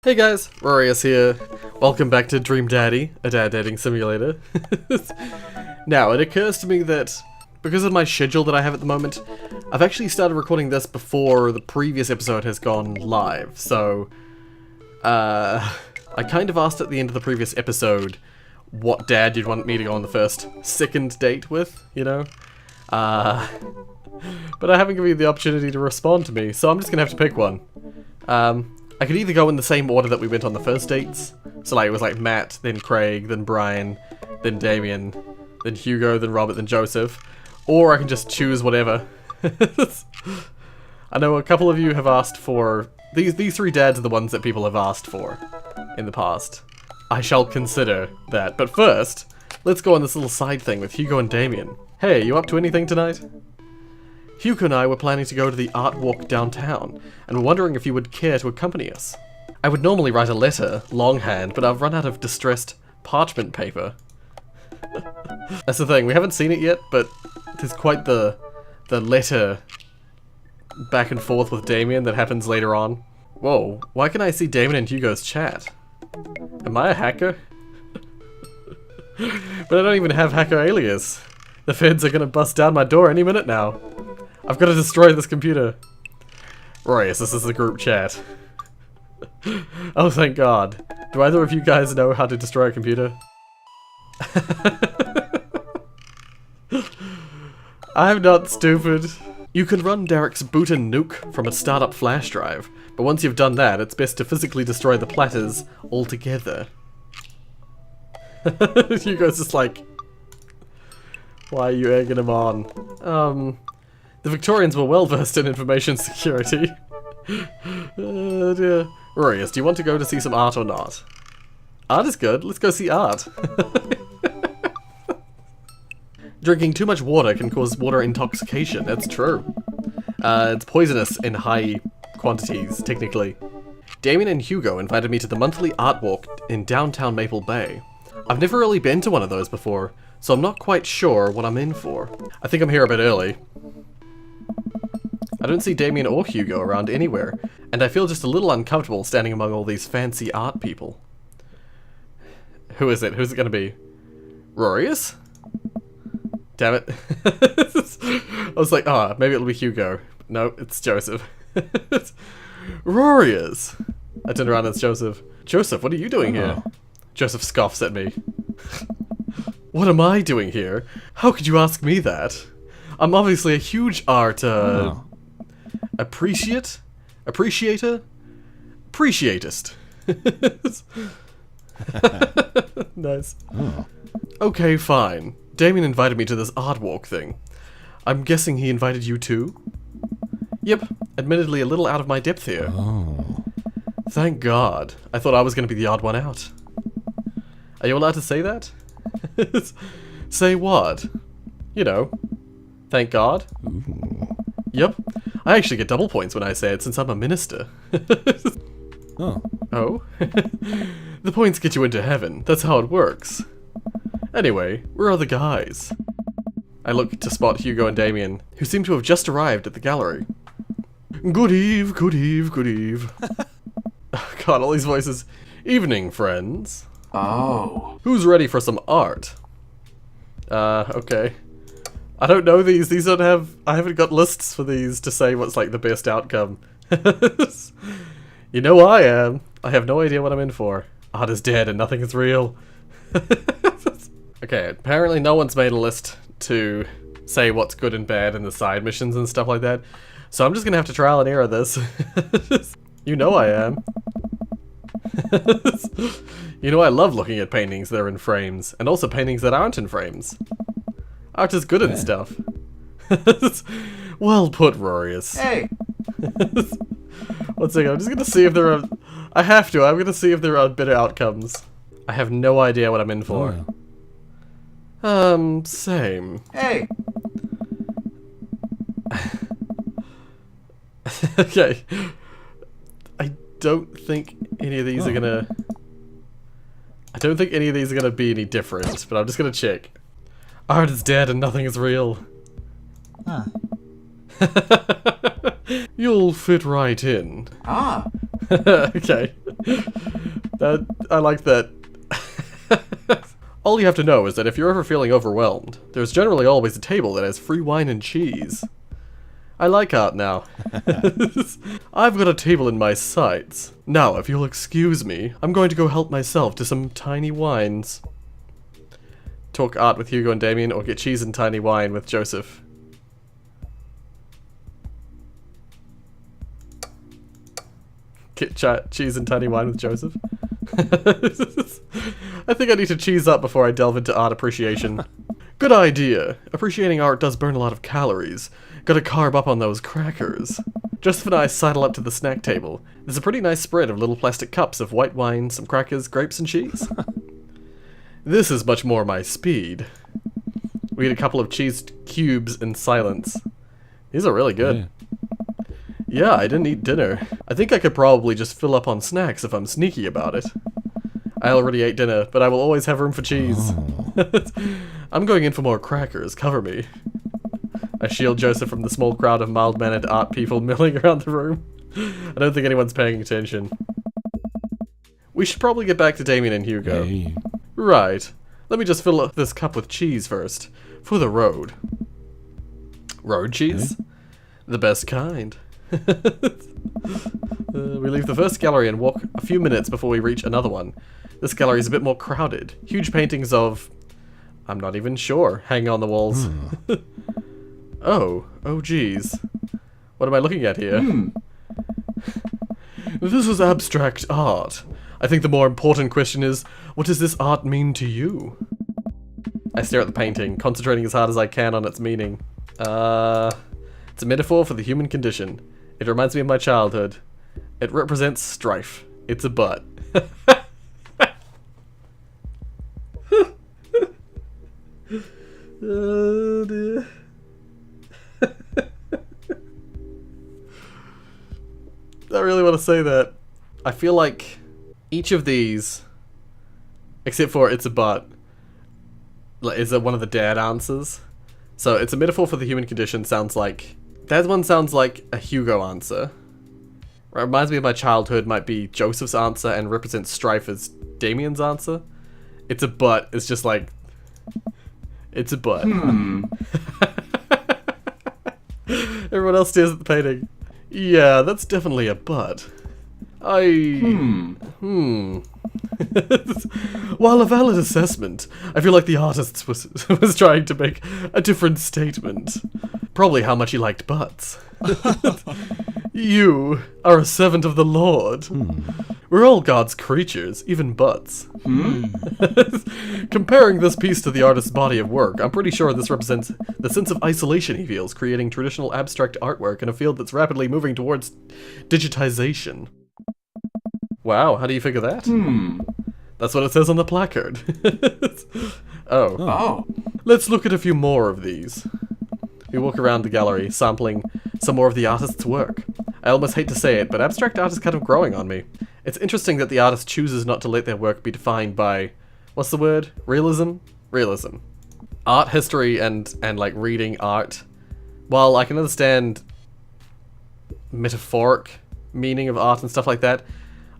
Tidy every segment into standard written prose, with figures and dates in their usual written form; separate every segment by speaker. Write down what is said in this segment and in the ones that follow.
Speaker 1: Hey guys, Rorius here. Welcome back to Dream Daddy, a dad dating simulator. Now, it occurs to me that because of my schedule that I have at the moment, I've actually started recording this before the previous episode has gone live, so I kind of asked at the end of the previous episode what dad you'd want me to go on the second date with, you know? But I haven't given you the opportunity to respond to me, so I'm just gonna have to pick one. I could either go in the same order that we went on the first dates, so like it was like Matt, then Craig, then Brian, then Damien, then Hugo, then Robert, then Joseph, or I can just choose whatever. I know a couple of you have asked for... These three dads are the ones that people have asked for in the past. I shall consider that, but first, let's go on this little side thing with Hugo and Damien. Hey, you up to anything tonight? Hugo and I were planning to go to the art walk downtown, and were wondering if you would care to accompany us. I would normally write a letter, longhand, but I've run out of distressed parchment paper. That's the thing, we haven't seen it yet, but there's quite the letter back and forth with Damien that happens later on. Whoa, why can I see Damien and Hugo's chat? Am I a hacker? But I don't even have hacker alias. The feds are gonna bust down my door any minute now. I've got to destroy this computer. Rorius, this is the group chat. Oh, thank God. Do either of you guys know how to destroy a computer? I'm not stupid. You can run Derek's boot and nuke from a startup flash drive, but once you've done that, it's best to physically destroy the platters altogether. Hugo's just like, why are you egging him on? The Victorians were well versed in information security. Dear. Rorius, do you want to go to see some art or not? Art is good, let's go see art. Drinking too much water can cause water intoxication, that's true. It's poisonous in high quantities, technically. Damien and Hugo invited me to the monthly art walk in downtown Maple Bay. I've never really been to one of those before, so I'm not quite sure what I'm in for. I think I'm here a bit early. I don't see Damien or Hugo around anywhere, and I feel just a little uncomfortable standing among all these fancy art people. Who is it? Who's it gonna be? Rorius? Damn it. I was like, ah, maybe it'll be Hugo. No, it's Joseph. Rorius! I turned around and it's Joseph. Joseph, what are you doing here? Joseph scoffs at me. What am I doing here? How could you ask me that? I'm obviously a huge art, appreciator? Appreciatist. Nice. Okay, fine. Damien invited me to this art walk thing. I'm guessing he invited you too? Yep, admittedly a little out of my depth here. Thank God. I thought I was going to be the odd one out. Are you allowed to say that? Say what? You know. Thank God. Yep. I actually get double points when I say it since I'm a minister. Oh? The points get you into heaven. That's how it works. Anyway, where are the guys? I look to spot Hugo and Damien, who seem to have just arrived at the gallery. Good eve, good eve, good eve. Oh God, all these voices. Evening, friends.
Speaker 2: Oh.
Speaker 1: Who's ready for some art? Okay. I don't know these. These don't have... I haven't got lists for these to say what's like the best outcome. You know I am. I have no idea what I'm in for. Art is dead and nothing is real. Okay, apparently no one's made a list to say what's good and bad in the side missions and stuff like that. So I'm just gonna have to trial and error this. You know I am. You know I love looking at paintings that are in frames, and also paintings that aren't in frames. Art is good and stuff. Well put, Rorius.
Speaker 2: Hey!
Speaker 1: One second, I'm just gonna see if there are... I'm gonna see if there are better outcomes. I have no idea what I'm in for. Same.
Speaker 2: Hey!
Speaker 1: Okay. I don't think any of these are gonna... I don't think any of these are gonna be any different, but I'm just gonna check. Art is dead and nothing is real. You'll fit right in.
Speaker 2: Ah.
Speaker 1: Okay. I like that. All you have to know is that if you're ever feeling overwhelmed, there's generally always a table that has free wine and cheese. I like art now. I've got a table in my sights. Now, if you'll excuse me, I'm going to go help myself to some tiny wines. Talk art with Hugo and Damien, or get cheese and tiny wine with Joseph. Get cheese and tiny wine with Joseph. I think I need to cheese up before I delve into art appreciation. Good idea. Appreciating art does burn a lot of calories. Gotta carb up on those crackers. Joseph and I sidle up to the snack table. There's a pretty nice spread of little plastic cups of white wine, some crackers, grapes, and cheese. This is much more my speed. We eat a couple of cheese cubes in silence. These are really good. Yeah, I didn't eat dinner. I think I could probably just fill up on snacks if I'm sneaky about it. I already ate dinner, but I will always have room for cheese. I'm going in for more crackers, cover me. I shield Joseph from the small crowd of mild-mannered art people milling around the room. I don't think anyone's paying attention. We should probably get back to Damien and Hugo.
Speaker 2: Hey.
Speaker 1: Right. Let me just fill up this cup with cheese first. For the road. Road cheese? The best kind. We leave the first gallery and walk a few minutes before we reach another one. This gallery is a bit more crowded. Huge paintings of... I'm not even sure. Hanging on the walls. Oh geez. What am I looking at here? This is abstract art. I think the more important question is, what does this art mean to you? I stare at the painting, concentrating as hard as I can on its meaning. It's a metaphor for the human condition. It reminds me of my childhood. It represents strife. It's a butt. Oh dear. I really want to say that. I feel like each of these, except for it's a butt, is one of the dad answers. So it's a metaphor for the human condition, sounds like... That one sounds like a Hugo answer. Reminds me of my childhood might be Joseph's answer, and represents strife as Damien's answer. It's a butt, it's just like... It's a butt. Everyone else stares at the painting. Yeah, that's definitely a butt. While a valid assessment, I feel like the artist was trying to make a different statement. Probably how much he liked butts. You are a servant of the Lord. We're all God's creatures, even butts. Comparing this piece to the artist's body of work, I'm pretty sure this represents the sense of isolation he feels creating traditional abstract artwork in a field that's rapidly moving towards digitization. Wow, how do you figure that? That's what it says on the placard. Oh. Let's look at a few more of these. We walk around the gallery, sampling some more of the artist's work. I almost hate to say it, but abstract art is kind of growing on me. It's interesting that the artist chooses not to let their work be defined by... What's the word? Realism? Realism. Art history and like reading art. While I can understand metaphoric meaning of art and stuff like that,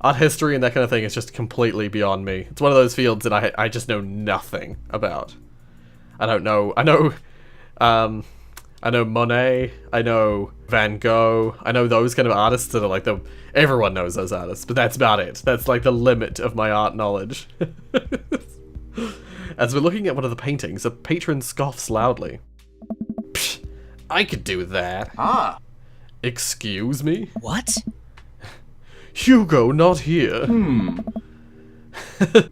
Speaker 1: art history and that kind of thing is just completely beyond me. It's one of those fields that I just know nothing about. I don't know. I know Monet, I know Van Gogh, I know those kind of artists that are like everyone knows those artists, but that's about it. That's like the limit of my art knowledge. As we're looking at one of the paintings, a patron scoffs loudly. Psh, I could do that. Excuse me?
Speaker 3: What?
Speaker 1: Hugo, not here.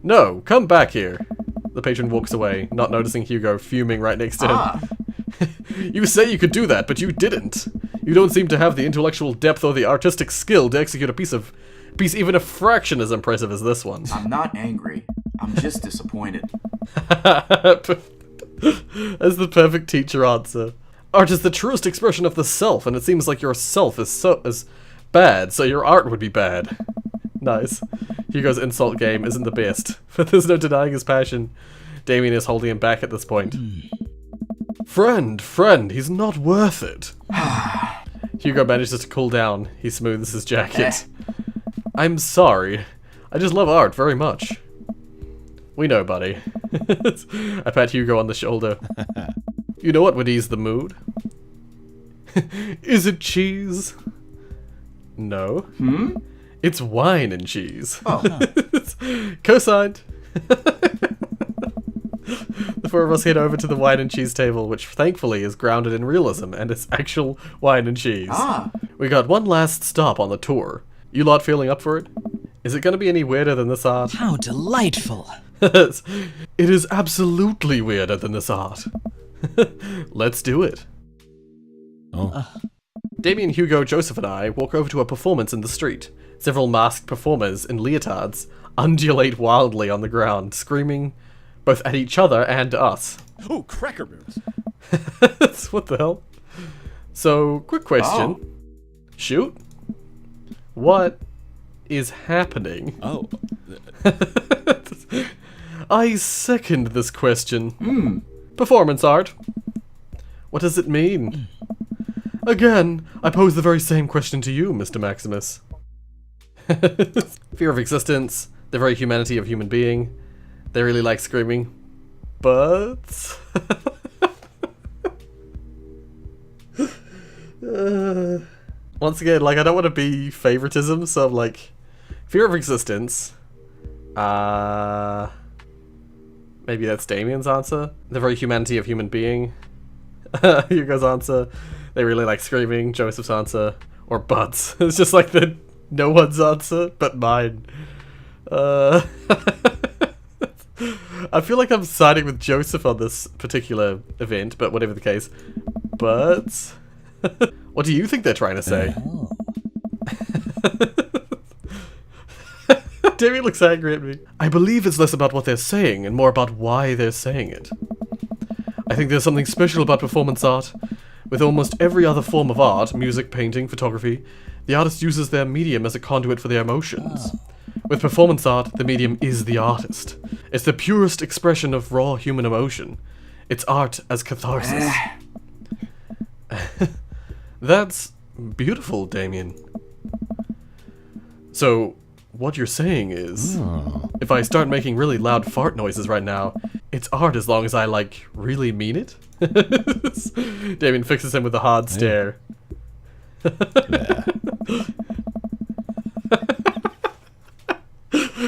Speaker 1: No, come back here. The patron walks away, not noticing Hugo fuming right next to him. You say you could do that, but you didn't. You don't seem to have the intellectual depth or the artistic skill to execute a piece even a fraction as impressive as this one.
Speaker 4: I'm not angry. I'm just disappointed.
Speaker 1: That's the perfect teacher answer. Art is the truest expression of the self, and it seems like your self is bad, so your art would be bad. Nice. Hugo's insult game isn't the best, but there's no denying his passion. Damien is holding him back at this point. Friend, he's not worth it. Hugo manages to cool down. He smooths his jacket. I'm sorry. I just love art very much. We know, buddy. I pat Hugo on the shoulder. You know what would ease the mood? Is it cheese? No. It's wine and cheese.
Speaker 4: Oh.
Speaker 1: Co-signed. The four of us head over to the wine and cheese table, which thankfully is grounded in realism and is actual wine and cheese. We got one last stop on the tour. You lot feeling up for it? Is it going to be any weirder than this art?
Speaker 2: How delightful.
Speaker 1: It is absolutely weirder than this art. Let's do it.
Speaker 3: Oh.
Speaker 1: Damien, Hugo, Joseph and I walk over to a performance in the street. Several masked performers in leotards undulate wildly on the ground, screaming both at each other and us.
Speaker 3: Oh, cracker barrels.
Speaker 1: What the hell? So, quick question. Shoot. What is happening?
Speaker 3: Oh.
Speaker 1: I second this question. Performance art. What does it mean? Again, I pose the very same question to you, Mr. Maximus. Fear of existence, the very humanity of human being. They really like screaming. But... once again, like, I don't want to be favoritism, so I'm like... Fear of existence. Maybe that's Damien's answer. The very humanity of human being. Hugo's answer. They really like screaming. Joseph's answer. Or butts. It's just like the no one's answer, but mine. I feel like I'm siding with Joseph on this particular event, but whatever the case. But... what do you think they're trying to say?
Speaker 2: Oh.
Speaker 1: Damien looks angry at me. I believe it's less about what they're saying and more about why they're saying it. I think there's something special about performance art. With almost every other form of art, music, painting, photography, the artist uses their medium as a conduit for their emotions. With performance art, the medium is the artist. It's the purest expression of raw human emotion. It's art as catharsis. That's beautiful, Damien. So, what you're saying is, if I start making really loud fart noises right now, it's art as long as I, like, really mean it? Damien fixes him with a hard stare.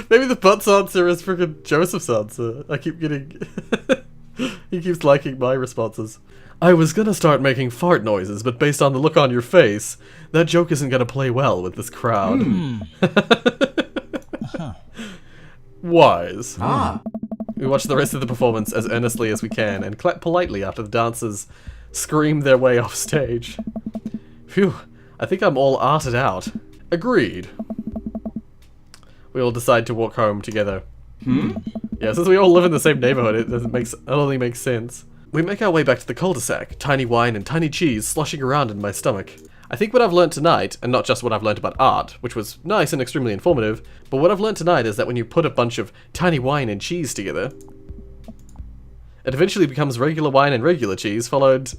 Speaker 1: Maybe the butts answer is freaking Joseph's answer. I keep getting... He keeps liking my responses. I was gonna start making fart noises, but based on the look on your face, that joke isn't gonna play well with this crowd. Wise. We watch the rest of the performance as earnestly as we can and clap politely after the dancers scream their way off stage. Phew, I think I'm all arted out. Agreed. We all decide to walk home together. Yeah, since we all live in the same neighborhood, it only makes sense. We make our way back to the cul-de-sac, tiny wine and tiny cheese sloshing around in my stomach. I think what I've learned tonight, and not just what I've learned about art, which was nice and extremely informative, but what I've learned tonight is that when you put a bunch of tiny wine and cheese together, it eventually becomes regular wine and regular cheese, followed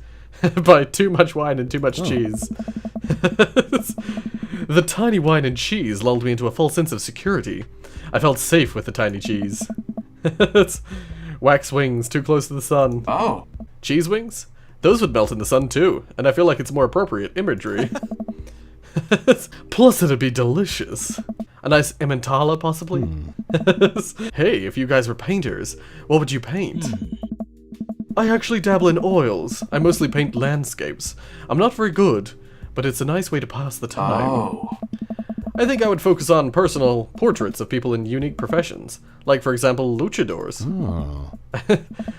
Speaker 1: by too much wine and too much cheese. The tiny wine and cheese lulled me into a false sense of security. I felt safe with the tiny cheese. Wax wings too close to the sun.
Speaker 4: Oh.
Speaker 1: Cheese wings? Those would melt in the sun too, and I feel like it's more appropriate imagery. Plus it'd be delicious. A nice Emmentaler, possibly? Hey, if you guys were painters, what would you paint? I actually dabble in oils. I mostly paint landscapes. I'm not very good, but it's a nice way to pass the time.
Speaker 4: Oh.
Speaker 1: I think I would focus on personal portraits of people in unique professions, like for example luchadors.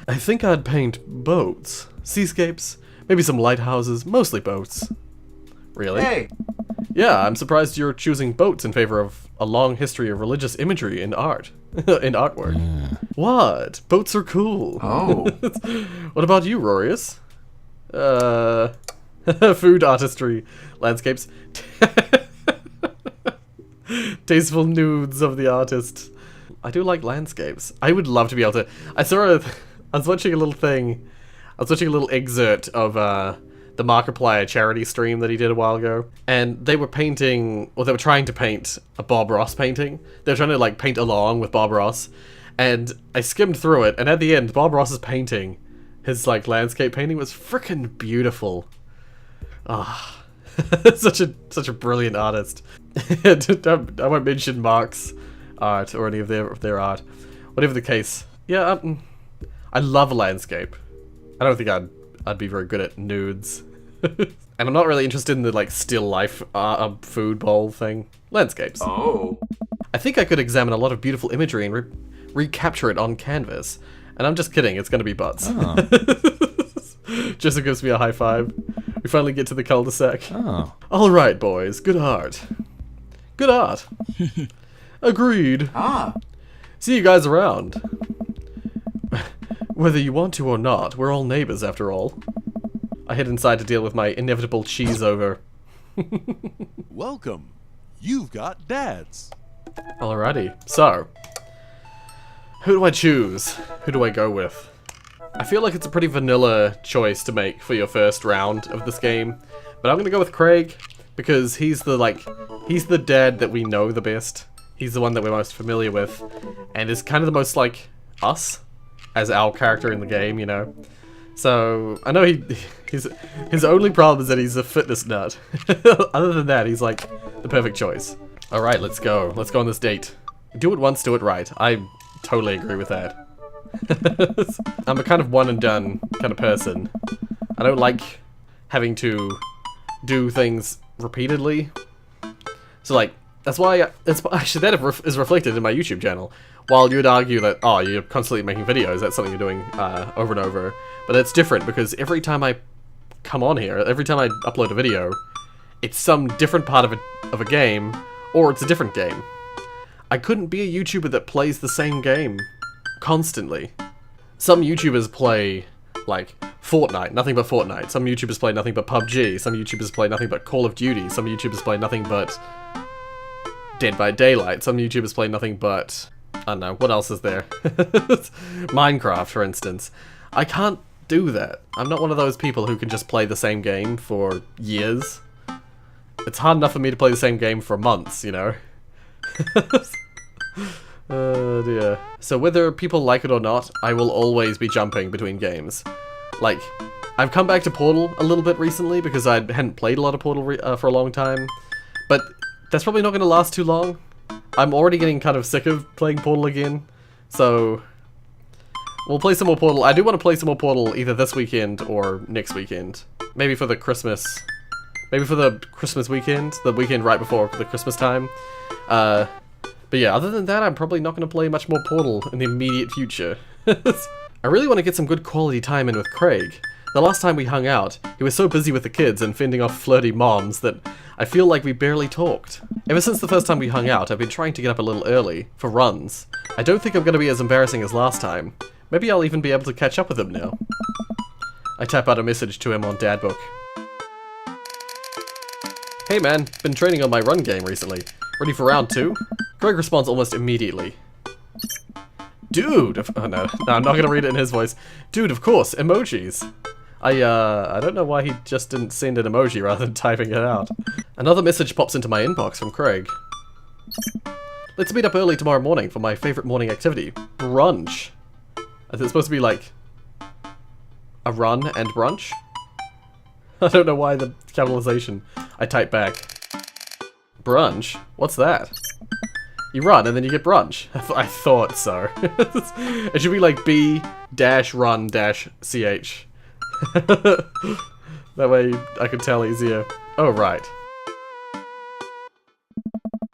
Speaker 1: I think I'd paint boats, seascapes, maybe some lighthouses, mostly boats. Really?
Speaker 4: Hey.
Speaker 1: Yeah, I'm surprised you're choosing boats in favor of a long history of religious imagery in art. In artwork. What? Boats are cool.
Speaker 4: Oh.
Speaker 1: What about you, Rorius? Food artistry, landscapes. Tasteful nudes of the artist. I do like landscapes. I would love to be able to... I was watching a little thing. I was watching a little excerpt of the the Markiplier charity stream that he did a while ago, and they were painting, or they were trying to paint a Bob Ross painting. They were trying to like paint along with Bob Ross, and I skimmed through it, and at the end, Bob Ross's painting, his like landscape painting, was freaking beautiful. Ah, such a brilliant artist. I won't mention Mark's art or any of their art, whatever the case. Yeah, I love landscape. I don't think I'd be very good at nudes. And I'm not really interested in the like still life food bowl thing. Landscapes.
Speaker 4: Oh.
Speaker 1: I think I could examine a lot of beautiful imagery and recapture it on canvas. And I'm just kidding, it's gonna be butts.
Speaker 3: Oh.
Speaker 1: Jessica gives me a high five. We finally get to the cul-de-sac.
Speaker 3: Oh.
Speaker 1: Alright, boys, good art. Good art. Agreed.
Speaker 4: Ah.
Speaker 1: See you guys around. Whether you want to or not, we're all neighbors after all. I head inside to deal with my inevitable cheese over.
Speaker 3: Welcome. You've got dads.
Speaker 1: Alrighty, so. Who do I choose? Who do I go with? I feel like it's a pretty vanilla choice to make for your first round of this game. But I'm gonna go with Craig, because he's the dad that we know the best. He's the one that we're most familiar with. And is kind of the most like us as our character in the game, you know. So I know his only problem is that he's a fitness nut. Other than that, he's like the perfect choice. All right, let's go. Let's go on this date. Do it once, do it right. I totally agree with that. I'm a kind of one and done kind of person. I don't like having to do things repeatedly. So like that's why actually that is reflected in my YouTube channel. While you would argue that, oh, you're constantly making videos, that's something you're doing over and over. But it's different because every time I come on here, every time I upload a video, it's some different part of a game, or it's a different game. I couldn't be a YouTuber that plays the same game constantly. Some YouTubers play, like, Fortnite, nothing but Fortnite. Some YouTubers play nothing but PUBG. Some YouTubers play nothing but Call of Duty. Some YouTubers play nothing but Dead by Daylight. Some YouTubers play nothing but... I don't know, what else is there? Minecraft, for instance. I can't do that. I'm not one of those people who can just play the same game for years. It's hard enough for me to play the same game for months, you know? Oh dear. So whether people like it or not, I will always be jumping between games. Like, I've come back to Portal a little bit recently because I hadn't played a lot of Portal for a long time. But that's probably not going to last too long. I'm already getting kind of sick of playing Portal again, so we'll play some more Portal. I do want to play some more Portal either this weekend or next weekend. Maybe for the Christmas weekend, the weekend right before the Christmas time. But yeah, other than that, I'm probably not going to play much more Portal in the immediate future. I really want to get some good quality time in with Craig. The last time we hung out, he was so busy with the kids and fending off flirty moms that I feel like we barely talked. Ever since the first time we hung out, I've been trying to get up a little early, for runs. I don't think I'm going to be as embarrassing as last time. Maybe I'll even be able to catch up with him now. I type out a message to him on Dadbook. Hey man, been training on my run game recently. Ready for round 2? Craig responds almost immediately. Dude! Oh no, I'm not gonna read it in his voice. Dude, of course, emojis! I don't know why he just didn't send an emoji rather than typing it out. Another message pops into my inbox from Craig. Let's meet up early tomorrow morning for my favorite morning activity, brunch. Is it supposed to be like a run and brunch? I don't know why the capitalization. I type back. Brunch? What's that? You run and then you get brunch. I thought so. It should be like B-run-ch. That way I could tell easier. Oh, right.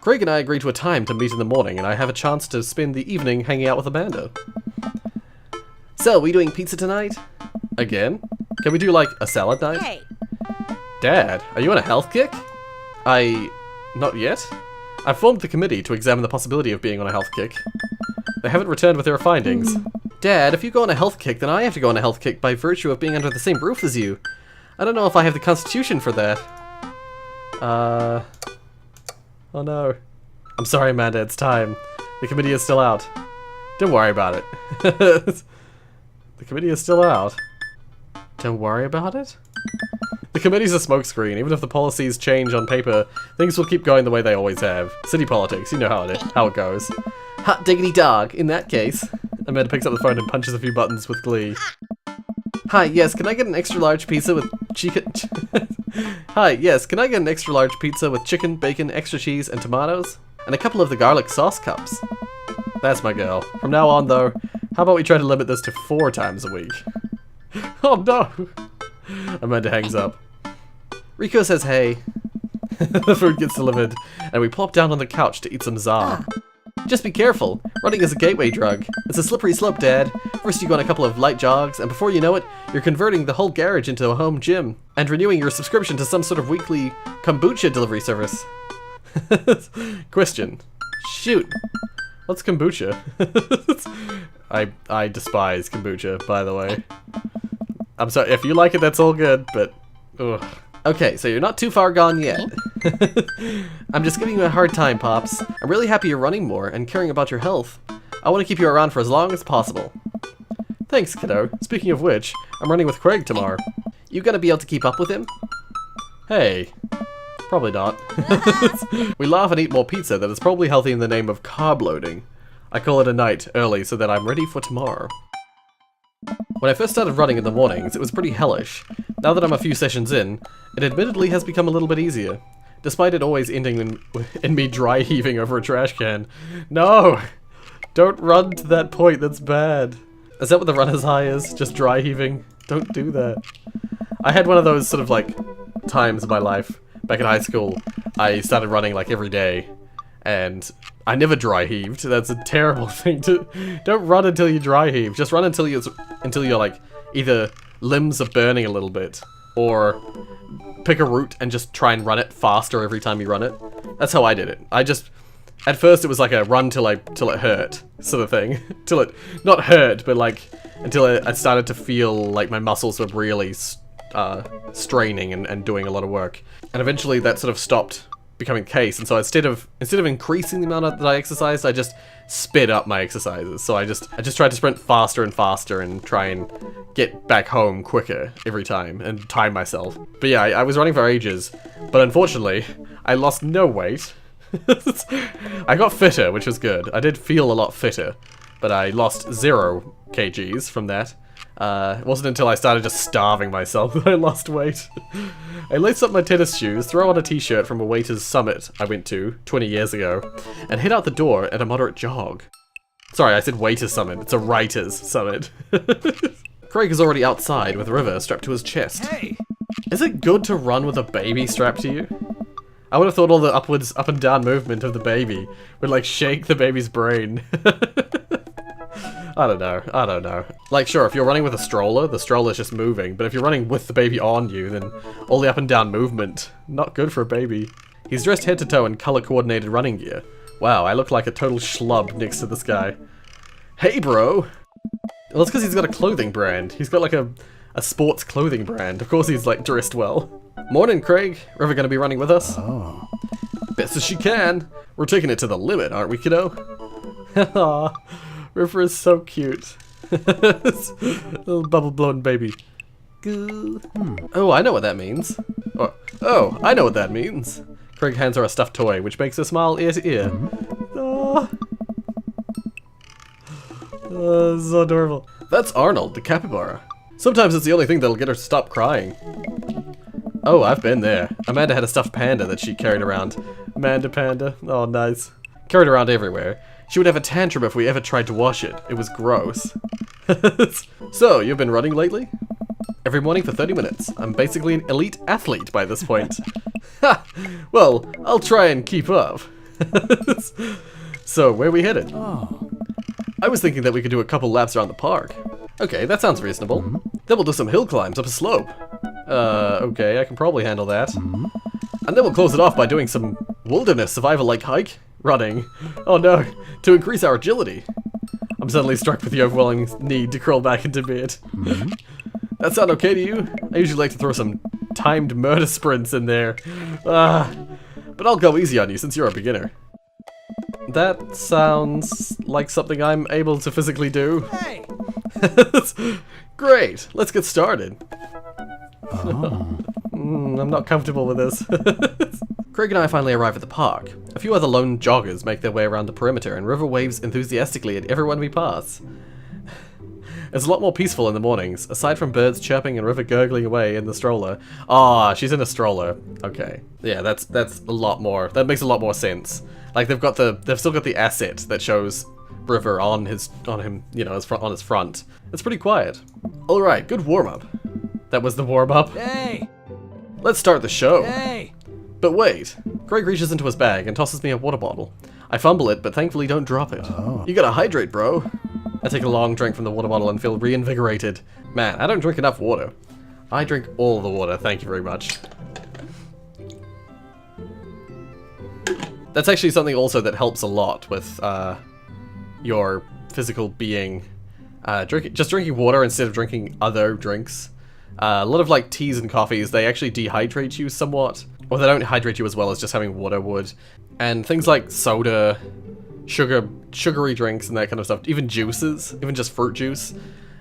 Speaker 1: Craig and I agreed to a time to meet in the morning, and I have a chance to spend the evening hanging out with Amanda. So, are we doing pizza tonight? Again? Can we do, like, a salad night?
Speaker 2: Hey.
Speaker 1: Dad, are you on a health kick? Not yet? I've formed the committee to examine the possibility of being on a health kick. They haven't returned with their findings. Dad, if you go on a health kick, then I have to go on a health kick by virtue of being under the same roof as you. I don't know if I have the constitution for that. Oh no. I'm sorry, Amanda, it's time. The committee is still out. Don't worry about it. The committee is still out. Don't worry about it? The committee's a smokescreen. Even if the policies change on paper, things will keep going the way they always have. City politics, you know how it goes. Hot diggity dog, in that case. Amanda picks up the phone and punches a few buttons with glee. Hi, yes, can I get an extra large pizza with chicken? Hi, yes, can I get an extra large pizza with chicken, bacon, extra cheese, and tomatoes? And a couple of the garlic sauce cups. That's my girl. From now on, though, how about we try to limit this to 4 times a week? Oh no! Amanda hangs up. Rico says hey. The food gets delivered, and we plop down on the couch to eat some za. Just be careful. Running is a gateway drug. It's a slippery slope, Dad. First you go on a couple of light jogs, and before you know it, you're converting the whole garage into a home gym, and renewing your subscription to some sort of weekly kombucha delivery service. Question. Shoot. What's kombucha? I despise kombucha, by the way. I'm sorry, if you like it, that's all good, but... Ugh. Okay, so you're not too far gone yet. I'm just giving you a hard time, Pops. I'm really happy you're running more and caring about your health. I want to keep you around for as long as possible. Thanks, kiddo. Speaking of which, I'm running with Craig tomorrow. You gonna be able to keep up with him? Hey. Probably not. We laugh and eat more pizza that is probably healthy in the name of carb loading. I call it a night early so that I'm ready for tomorrow. When I first started running in the mornings, it was pretty hellish. Now that I'm a few sessions in, it admittedly has become a little bit easier. Despite it always ending in me dry heaving over a trash can. No! Don't run to that point, that's bad. Is that what the runner's high is? Just dry heaving? Don't do that. I had one of those sort of like times in my life. Back in high school, I started running like every day. And I never dry heaved. That's a terrible thing to... Don't run until you dry heave. Just run until you're like, either limbs are burning a little bit, or pick a route and just try and run it faster every time you run it. That's how I did it. At first it was like a run till it hurt sort of thing. Till it, not hurt, but like, until I started to feel like my muscles were really straining and doing a lot of work. And eventually that sort of stopped becoming the case, and so instead of increasing the amount that I exercised, I just sped up my exercises. So I just tried to sprint faster and faster and try and get back home quicker every time and time myself. But yeah, I was running for ages, but unfortunately, I lost no weight. I got fitter, which was good. I did feel a lot fitter, but I lost 0 kgs from that. It wasn't until I started just starving myself that I lost weight. I laced up my tennis shoes, throw on a t-shirt from a waiter's summit I went to 20 years ago, and head out the door at a moderate jog. Sorry, I said waiter's summit. It's a writer's summit. Craig is already outside with River strapped to his chest. Hey! Is it good to run with a baby strapped to you? I would have thought all the up and down movement of the baby would like shake the baby's brain. I don't know. Like, sure, if you're running with a stroller, the stroller's just moving, but if you're running with the baby on you, then all the up and down movement, not good for a baby. He's dressed head to toe in color-coordinated running gear. Wow, I look like a total schlub next to this guy. Hey, bro! Well, it's because he's got a clothing brand. He's got like a sports clothing brand. Of course he's like dressed well. Morning, Craig. River gonna be running with us? Oh. Best as she can. We're taking it to the limit, aren't we, kiddo? Haha. River is so cute. Little bubble-blown baby. Oh, I know what that means. Oh, I know what that means. Craig hands her a stuffed toy, which makes her smile ear to ear. So adorable. That's Arnold, the capybara. Sometimes it's the only thing that'll get her to stop crying. Oh, I've been there. Amanda had a stuffed panda that she carried around. Amanda panda. Oh, nice. Carried around everywhere. She would have a tantrum if we ever tried to wash it. It was gross. So, you've been running lately? Every morning for 30 minutes. I'm basically an elite athlete by this point. Ha! Well, I'll try and keep up. So, where are we headed? Oh. I was thinking that we could do a couple laps around the park. Okay, that sounds reasonable. Then we'll do some hill climbs up a slope. Okay, I can probably handle that. And then we'll close it off by doing some wilderness survival-like hike. Running. Oh no, to increase our agility. I'm suddenly struck with the overwhelming need to crawl back into bed. That sound okay to you? I usually like to throw some timed murder sprints in there. But I'll go easy on you since you're a beginner. That sounds like something I'm able to physically do. Hey! Great, let's get started. Oh. I'm not comfortable with this. Craig and I finally arrive at the park. A few other lone joggers make their way around the perimeter, and River waves enthusiastically at everyone we pass. It's a lot more peaceful in the mornings, aside from birds chirping and River gurgling away in the stroller. Ah, she's in a stroller. Okay. Yeah, that's a lot more. That makes a lot more sense. Like they've still got the asset that shows River on him, you know, on his front. It's pretty quiet. All right, good warm up. That was the warm up.
Speaker 2: Hey!
Speaker 1: Let's start the show.
Speaker 2: Hey!
Speaker 1: But wait. Craig reaches into his bag and tosses me a water bottle. I fumble it, but thankfully don't drop it. You gotta hydrate, bro. I take a long drink from the water bottle and feel reinvigorated. Man, I don't drink enough water. I drink all the water, thank you very much. That's actually something also that helps a lot with your physical being. Just drinking water instead of drinking other drinks. A lot of like teas and coffees, they actually dehydrate you somewhat. Or they don't hydrate you as well as just having water would. And things like soda, sugary drinks and that kind of stuff, even juices, even just fruit juice,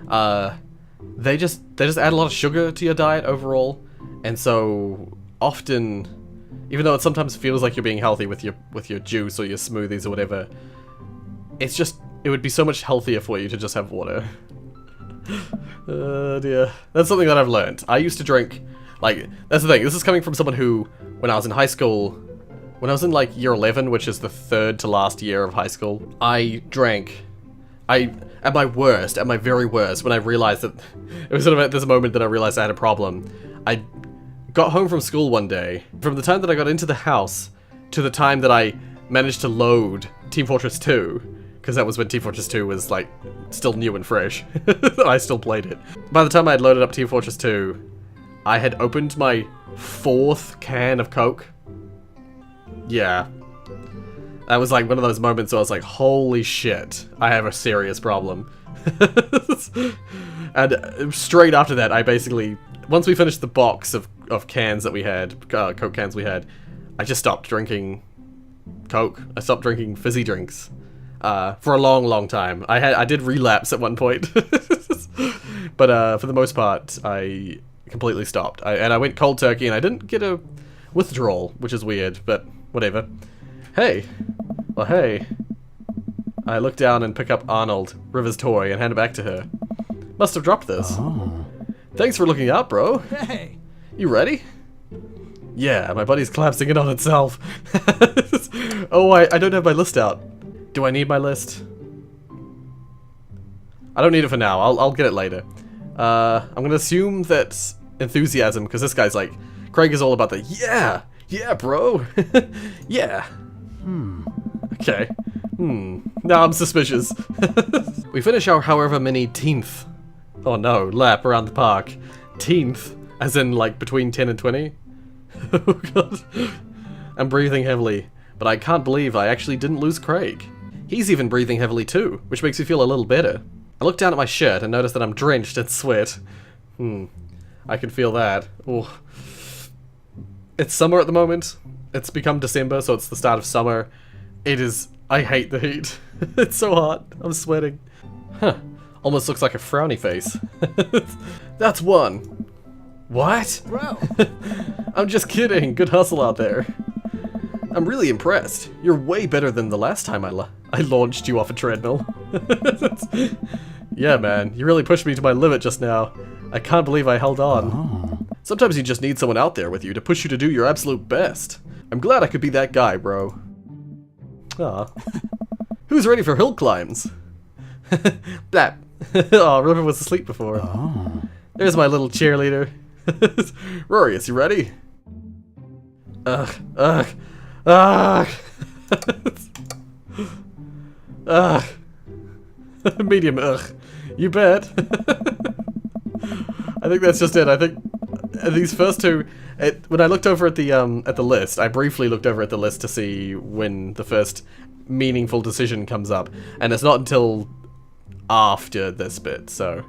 Speaker 1: they just add a lot of sugar to your diet overall. And so often, even though it sometimes feels like you're being healthy with your juice or your smoothies or whatever, it would be so much healthier for you to just have water. Oh dear. That's something that I've learned. I used to drink, like, that's the thing, this is coming from someone who, when I was in high school, when I was in like year 11, which is the third to last year of high school, at my very worst, when I realized that, it was sort of at this moment that I realized I had a problem. I got home from school one day, from the time that I got into the house, to the time that I managed to load Team Fortress 2, because that was when Team Fortress 2 was like, still new and fresh, I still played it. By the time I had loaded up Team Fortress 2, I had opened my 4th can of Coke. Yeah. That was like one of those moments where I was like, holy shit, I have a serious problem. And straight after that, I basically, once we finished the box of cans that we had, Coke cans we had, I just stopped drinking Coke. I stopped drinking fizzy drinks for a long, long time. I did relapse at one point. But for the most part, I completely stopped. And I went cold turkey, and I didn't get a withdrawal, which is weird, but whatever. Hey. Well, hey. I look down and pick up Arnold, River's toy, and hand it back to her. Must have dropped this.
Speaker 3: Oh.
Speaker 1: Thanks for looking out, bro.
Speaker 2: Hey!
Speaker 1: You ready? Yeah, my buddy's collapsing in on itself. Oh, I don't have my list out. Do I need my list? I don't need it for now. I'll get it later. I'm gonna assume that enthusiasm, because this guy's like, Craig is all about the yeah, bro, yeah. Okay. Now I'm suspicious. We finish our however many teenth, oh no, lap around the park. Teenth, as in like between 10 and 20. Oh god. I'm breathing heavily, but I can't believe I actually didn't lose Craig. He's even breathing heavily too, which makes me feel a little better. I look down at my shirt and notice that I'm drenched in sweat. I can feel that. Ooh. It's summer at the moment. It's become December, so it's the start of summer. It is... I hate the heat. It's so hot. I'm sweating. Huh. Almost looks like a frowny face. That's one. What?
Speaker 2: Bro!
Speaker 1: I'm just kidding. Good hustle out there. I'm really impressed. You're way better than the last time I launched you off a treadmill. Yeah, man. You really pushed me to my limit just now. I can't believe I held on.
Speaker 3: Oh.
Speaker 1: Sometimes you just need someone out there with you to push you to do your absolute best. I'm glad I could be that guy, bro. Aw. Who's ready for hill climbs? That. Oh, River was asleep before.
Speaker 3: Oh.
Speaker 1: There's my little cheerleader. Rorius, you ready? Ugh. Medium ugh. You bet. I think that's just it. I think these first two, when I looked over at the list, I briefly looked over at the list to see when the first meaningful decision comes up, and it's not until after this bit, so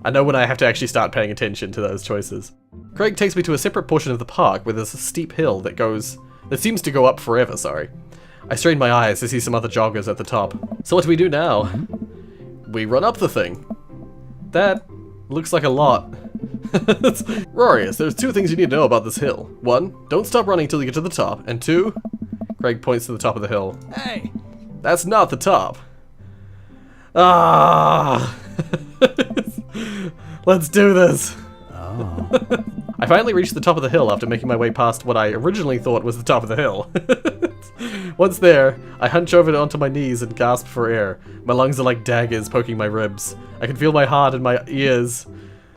Speaker 1: I know when I have to actually start paying attention to those choices. Craig takes me to a separate portion of the park where there's a steep hill that seems to go up forever, sorry. I strain my eyes to see some other joggers at the top. So what do we do now? We run up the thing. That looks like a lot. Rorius, there's 2 things you need to know about this hill. 1, don't stop running till you get to the top, and 2, Craig points to the top of the hill.
Speaker 3: Hey!
Speaker 1: That's not the top. Ah! Let's do this.
Speaker 2: Oh.
Speaker 1: I finally reached the top of the hill after making my way past what I originally thought was the top of the hill. Once there, I hunch over onto my knees and gasp for air. My lungs are like daggers poking my ribs. I can feel my heart in my ears.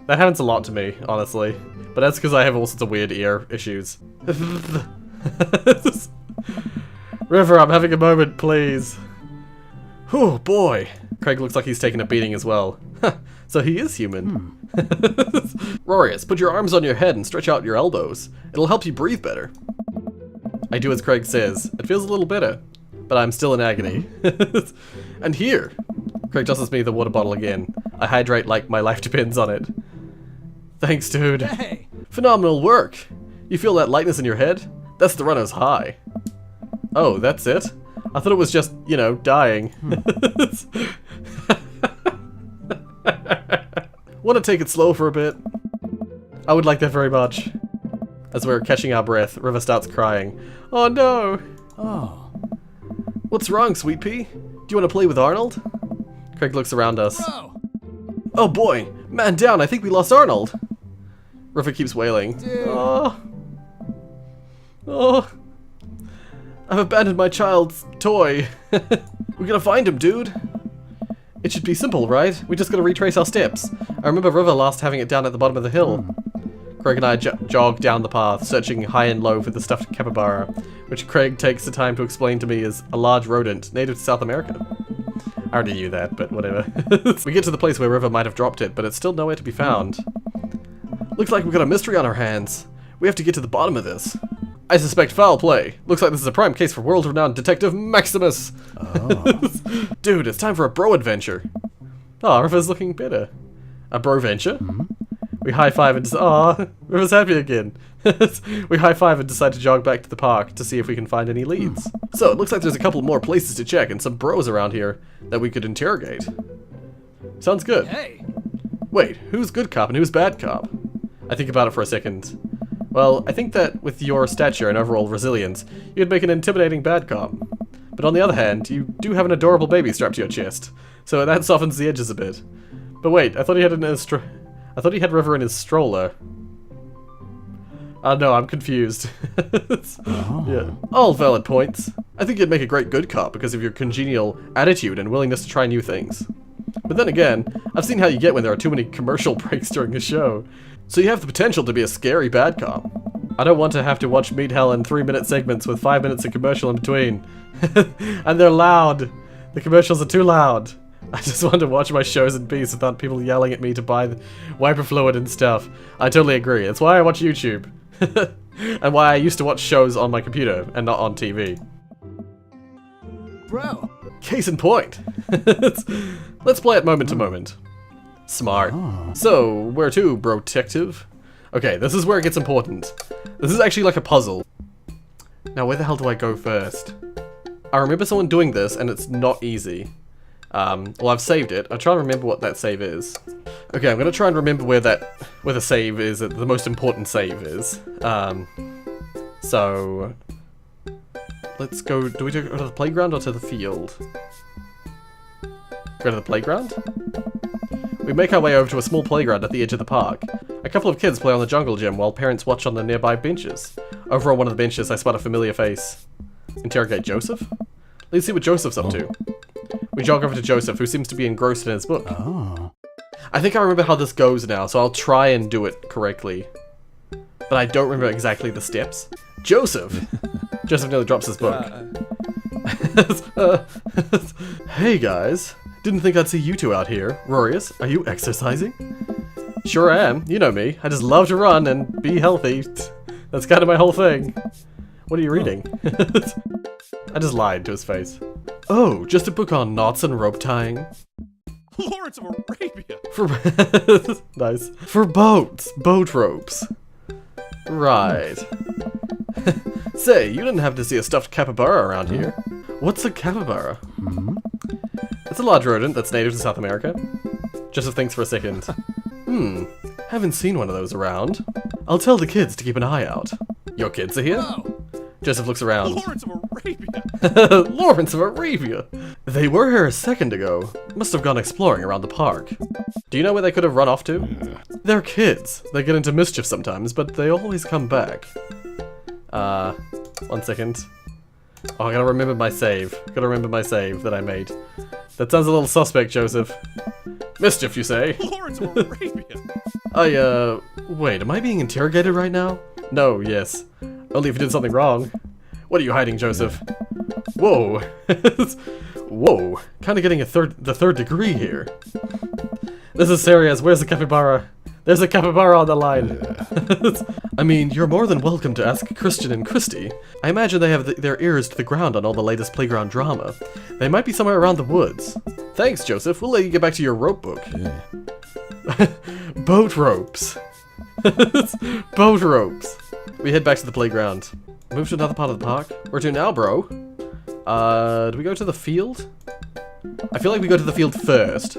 Speaker 1: That happens a lot to me, honestly. But that's because I have all sorts of weird ear issues. River, I'm having a moment, please. Oh boy. Craig looks like he's taking a beating as well. So he is human. Rorius, put your arms on your head and stretch out your elbows. It'll help you breathe better. I do as Craig says. It feels a little better, but I'm still in agony. And here, Craig tosses me the water bottle again. I hydrate like my life depends on it. Thanks, dude.
Speaker 3: Hey!
Speaker 1: Phenomenal work. You feel that lightness in your head? That's the runner's high. Oh, that's it? I thought it was just, you know, dying. Want to take it slow for a bit? I would like that very much. As we're catching our breath, River starts crying. Oh no!
Speaker 2: Oh.
Speaker 1: What's wrong, Sweet Pea? Do you want to play with Arnold? Craig looks around us.
Speaker 3: Bro!
Speaker 1: Oh boy! Man down, I think we lost Arnold! River keeps wailing.
Speaker 3: Dude.
Speaker 1: Oh. Oh. I've abandoned my child's toy. We gotta find him, dude. It should be simple, right? We just gotta retrace our steps. I remember River last having it down at the bottom of the hill. Craig and I jog down the path, searching high and low for the stuffed capybara, which Craig takes the time to explain to me is a large rodent native to South America. I already knew that, but whatever. We get to the place where River might have dropped it, but it's still nowhere to be found. Looks like we've got a mystery on our hands. We have to get to the bottom of this. I suspect foul play. Looks like this is a prime case for world-renowned Detective Maximus.
Speaker 2: Oh.
Speaker 1: Dude, it's time for a bro adventure. Oh, River's looking better. A bro venture? We high-five and aw, River's happy again. We high-five and decide to jog back to the park to see if we can find any leads. So, it looks like there's a couple more places to check and some bros around here that we could interrogate. Sounds good.
Speaker 3: Hey!
Speaker 1: Wait, who's good cop and who's bad cop? I think about it for a second. Well, I think that with your stature and overall resilience, you'd make an intimidating bad cop. But on the other hand, you do have an adorable baby strapped to your chest, so that softens the edges a bit. But wait, I thought he had River in his stroller. No, I'm confused. Yeah. All valid points. I think you'd make a great good cop because of your congenial attitude and willingness to try new things. But then again, I've seen how you get when there are too many commercial breaks during a show. So you have the potential to be a scary bad cop. I don't want to have to watch Meat Hell in 3-minute segments with 5 minutes of commercial in between. And they're loud. The commercials are too loud. I just want to watch my shows in peace without people yelling at me to buy the wiper fluid and stuff. I totally agree. That's why I watch YouTube. And why I used to watch shows on my computer and not on TV.
Speaker 3: Bro!
Speaker 1: Case in point. Let's play it moment to moment. Smart. So, where to, bro-tective? Okay, this is where it gets important. This is actually like a puzzle. Now, where the hell do I go first? I remember someone doing this, and it's not easy. Well, I've saved it. I'll try and remember what that save is. Okay, I'm gonna try and remember where the save is, the most important save is. So... Let's go, do we go to the playground or to the field? Go to the playground? We make our way over to a small playground at the edge of the park. A couple of kids play on the jungle gym while parents watch on the nearby benches. Over on one of the benches, I spot a familiar face. Interrogate Joseph? Let's see what Joseph's up to. We jog over to Joseph, who seems to be engrossed in his book.
Speaker 2: Oh.
Speaker 1: I think I remember how this goes now, so I'll try and do it correctly. But I don't remember exactly the steps. Joseph! Joseph nearly drops his book. Hey guys. Didn't think I'd see you two out here. Rorius, are you exercising? Sure am. You know me. I just love to run and be healthy. That's kind of my whole thing. What are you reading? I just lied to his face. Oh, just a book on knots and rope tying.
Speaker 3: Lawrence of Arabia!
Speaker 1: For nice. For boats. Boat ropes. Right. Say, you didn't have to see a stuffed capybara around here. What's a capybara? It's a large rodent that's native to South America. Joseph thinks for a second. Haven't seen one of those around. I'll tell the kids to keep an eye out. Your kids are here?
Speaker 3: Oh,
Speaker 1: Joseph looks around.
Speaker 3: Lawrence of Arabia.
Speaker 1: Lawrence of Arabia! They were here a second ago. Must have gone exploring around the park. Do you know where they could have run off to? They're kids. They get into mischief sometimes, but they always come back. 1 second. Oh, I gotta remember my save. Gotta remember my save that I made. That sounds a little suspect, Joseph. Mischief, you say?
Speaker 3: Lawrence of Arabia.
Speaker 1: Wait, am I being interrogated right now? No, yes. Only if you did something wrong. What are you hiding, Joseph? Whoa. Whoa. Kinda getting the third degree here. This is serious. Where's the capybara? There's a capybara on the line. I mean, you're more than welcome to ask Christian and Christy. I imagine they have their ears to the ground on all the latest playground drama. They might be somewhere around the woods. Thanks, Joseph. We'll let you get back to your rope book. Boat ropes. Boat ropes. We head back to the playground. Move to another part of the park. Where to now, bro? Do we go to the field? I feel like we go to the field first.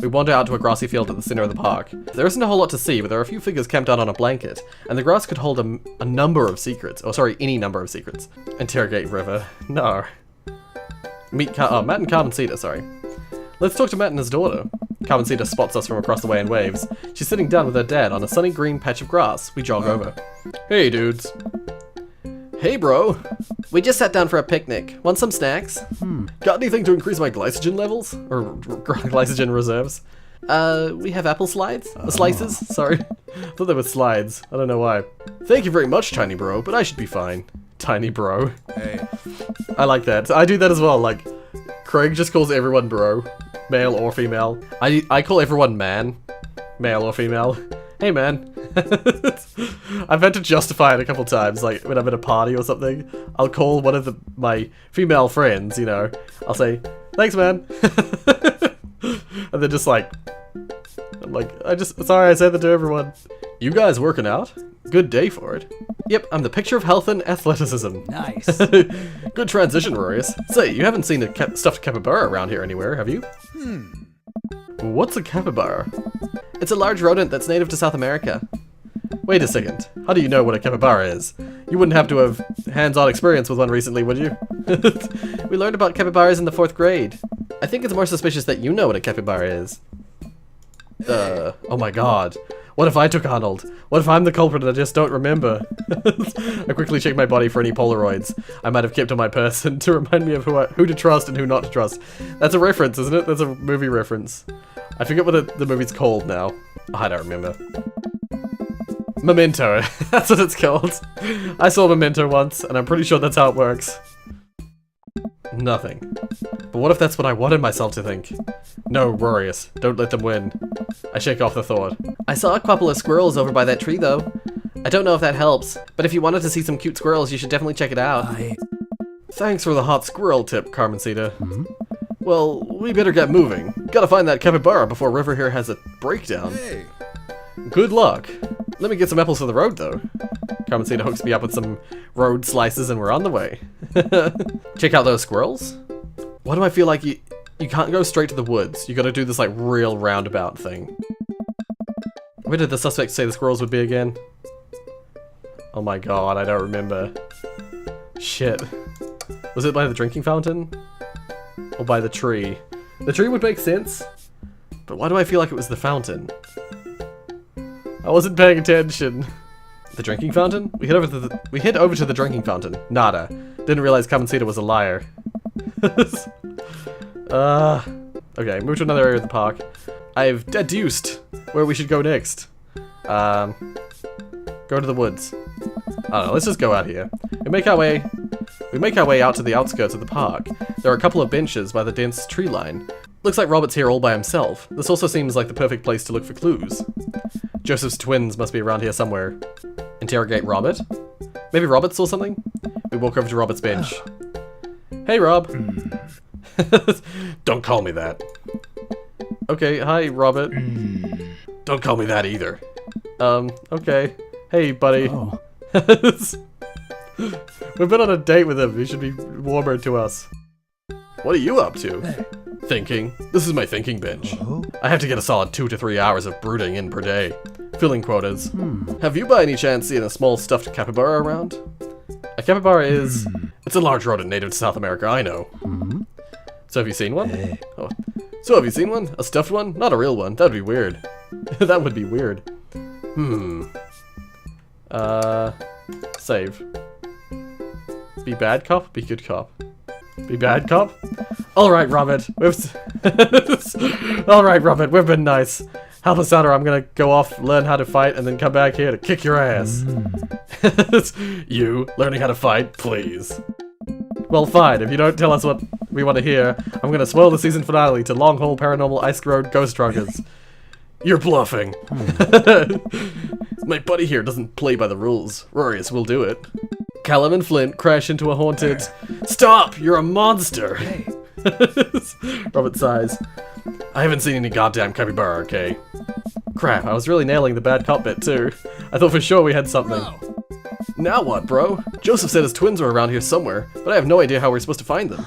Speaker 1: We wander out to a grassy field at the center of the park. There isn't a whole lot to see, but there are a few figures camped out on a blanket, and the grass could hold a number of secrets. Oh, sorry, any number of secrets. Interrogate River. No. Meet Matt and Carmencita, sorry. Let's talk to Matt and his daughter. Carmencita spots us from across the way and waves. She's sitting down with her dad on a sunny green patch of grass. We jog over. Hey, dudes. Hey, bro. We just sat down for a picnic. Want some snacks? Got anything to increase my glycogen levels? Or glycogen reserves? We have apple slices? Sorry. I thought they were slides. I don't know why. Thank you very much, tiny bro, but I should be fine. Tiny bro.
Speaker 3: Hey.
Speaker 1: I like that. I do that as well. Like, Craig just calls everyone bro. Male or female. I call everyone man. Male or female. Hey, man. I've had to justify it a couple times, like when I'm at a party or something. I'll call one of my female friends, you know. I'll say, thanks, man. And they're just like, I'm like, sorry I said that to everyone. You guys working out? Good day for it. Yep, I'm the picture of health and athleticism.
Speaker 2: Nice.
Speaker 1: Good transition, Rorius. Say, you haven't seen a stuffed capybara around here anywhere, have you? What's a capybara? It's a large rodent that's native to South America. Wait a second. How do you know what a capybara is? You wouldn't have to have hands-on experience with one recently, would you? We learned about capybaras in the 4th grade. I think it's more suspicious that you know what a capybara is. Oh my god. What if I took Arnold? What if I'm the culprit and I just don't remember? I quickly check my body for any Polaroids I might have kept on my person to remind me of who to trust and who not to trust. That's a reference, isn't it? That's a movie reference. I forget what the movie's called now. Oh, I don't remember. Memento. That's what it's called. I saw Memento once, and I'm pretty sure that's how it works. Nothing. But what if that's what I wanted myself to think? No, Rorius. Don't let them win. I shake off the thought. I saw a couple of squirrels over by that tree, though. I don't know if that helps, but if you wanted to see some cute squirrels, you should definitely check it out. Thanks for the hot squirrel tip, Carmencita. Well, we better get moving. Gotta find that capybara before River here has a breakdown.
Speaker 3: Hey.
Speaker 1: Good luck. Let me get some apples for the road, though. Carmencita hooks me up with some road slices and we're on the way. Check out those squirrels. Why do I feel like you can't go straight to the woods? You gotta do this, like, real roundabout thing. Where did the suspect say the squirrels would be again? Oh my god, I don't remember. Shit. Was it by the drinking fountain? Or by the tree? The tree would make sense, but why do I feel like it was the fountain? I wasn't paying attention. The drinking fountain? We head over to the drinking fountain. Nada. Didn't realize Carmencita was a liar. Okay, move to another area of the park. I've deduced where we should go next. Go to the woods. I don't know, let's just go out here. We make our way out to the outskirts of the park. There are a couple of benches by the dense tree line. Looks like Robert's here all by himself. This also seems like the perfect place to look for clues. Joseph's twins must be around here somewhere. Interrogate Robert? Maybe Robert saw something? We walk over to Robert's bench. Hey, Rob. Don't call me that. Okay, hi, Robert. Don't call me that either. Okay. Hey, buddy.
Speaker 2: Oh.
Speaker 1: We've been on a date with him. He should be warmer to us. What are you up to? Thinking. This is my thinking bench.
Speaker 2: Oh.
Speaker 1: I have to get a solid 2 to 3 hours of brooding in per day. Filling quotas. Have you by any chance seen a small stuffed capybara around? A capybara is... It's a large rodent native to South America, I know. So have you seen one?
Speaker 2: Hey.
Speaker 1: Oh. So have you seen one? A stuffed one? Not a real one. That would be weird. That would be weird. Save. Be bad cop? Be good cop. Be bad cop? Alright, Robert. Alright, Robert, we've been nice. Help us out or I'm gonna go off, learn how to fight, and then come back here to kick your ass. You, learning how to fight, please. Well, fine. If you don't tell us what we want to hear, I'm gonna spoil the season finale to Long Haul Paranormal Ice Road Ghost Truckers. You're bluffing. My buddy here doesn't play by the rules. Rorius will do it. Callum and Flint crash into a haunted... Stop! You're a monster!
Speaker 2: Hey.
Speaker 1: Robert sighs. I haven't seen any goddamn capybara, okay? Crap, I was really nailing the bad cop bit too. I thought for sure we had something. Now what, bro? Joseph said his twins were around here somewhere, but I have no idea how we're supposed to find them.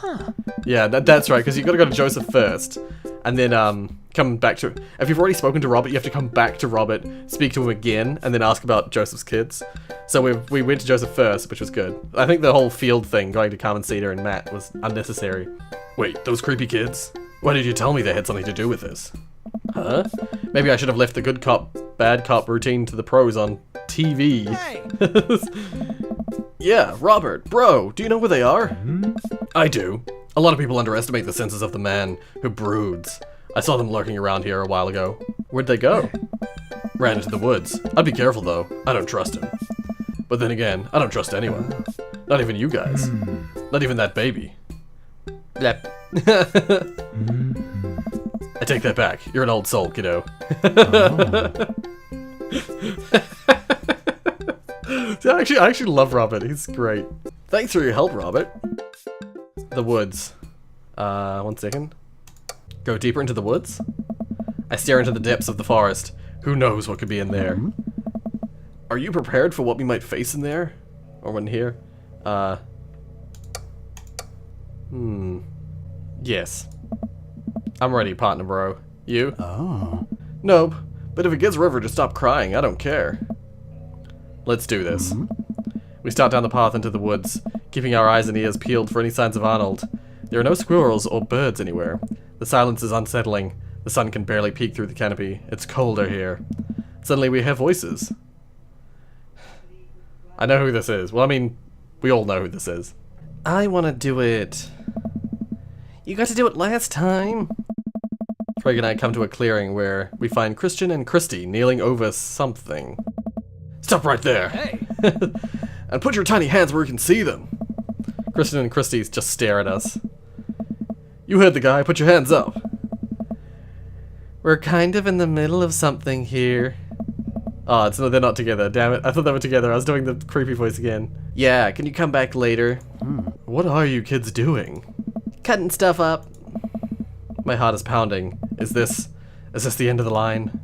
Speaker 1: Yeah, that's right, because you gotta go to Joseph first, and then come back to... If you've already spoken to Robert, you have to come back to Robert, speak to him again, and then ask about Joseph's kids. So we went to Joseph first, which was good. I think the whole field thing, going to Carmen Cedar and Matt, was unnecessary. Wait, those creepy kids? Why did you tell me they had something to do with this? Huh? Maybe I should have left the good cop, bad cop routine to the pros on TV.
Speaker 3: Hey!
Speaker 1: Yeah, Robert, bro, do you know where they are? I do. A lot of people underestimate the senses of the man who broods. I saw them lurking around here a while ago. Where'd they go? Ran into the woods. I'd be careful though. I don't trust him. But then again, I don't trust anyone. Not even you guys. Not even that baby. Blep. I take that back. You're an old soul, kiddo. I actually love Robert. He's great. Thanks for your help, Robert. The woods. 1 second. Go deeper into the woods? I stare into the depths of the forest. Who knows what could be in there? Are you prepared for what we might face in there? Or in here? Yes. I'm ready, partner bro. You?
Speaker 2: Oh.
Speaker 1: Nope. But if it gets River to stop crying, I don't care. Let's do this. We start down the path into the woods, keeping our eyes and ears peeled for any signs of Arnold. There are no squirrels or birds anywhere. The silence is unsettling. The sun can barely peek through the canopy. It's colder here. Suddenly we hear voices. I know who this is. Well, I mean, we all know who this is. I want to do it. You got to do it last time. Craig and I come to a clearing where we find Christian and Christy kneeling over something. Stop right there!
Speaker 3: Hey!
Speaker 1: And put your tiny hands where we can see them! Christian and Christy just stare at us. You heard the guy, put your hands up! We're kind of in the middle of something here. Oh, no, they're not together, damn it. I thought they were together, I was doing the creepy voice again. Yeah, can you come back later? What are you kids doing? Cutting stuff up. My heart is pounding. Is this the end of the line?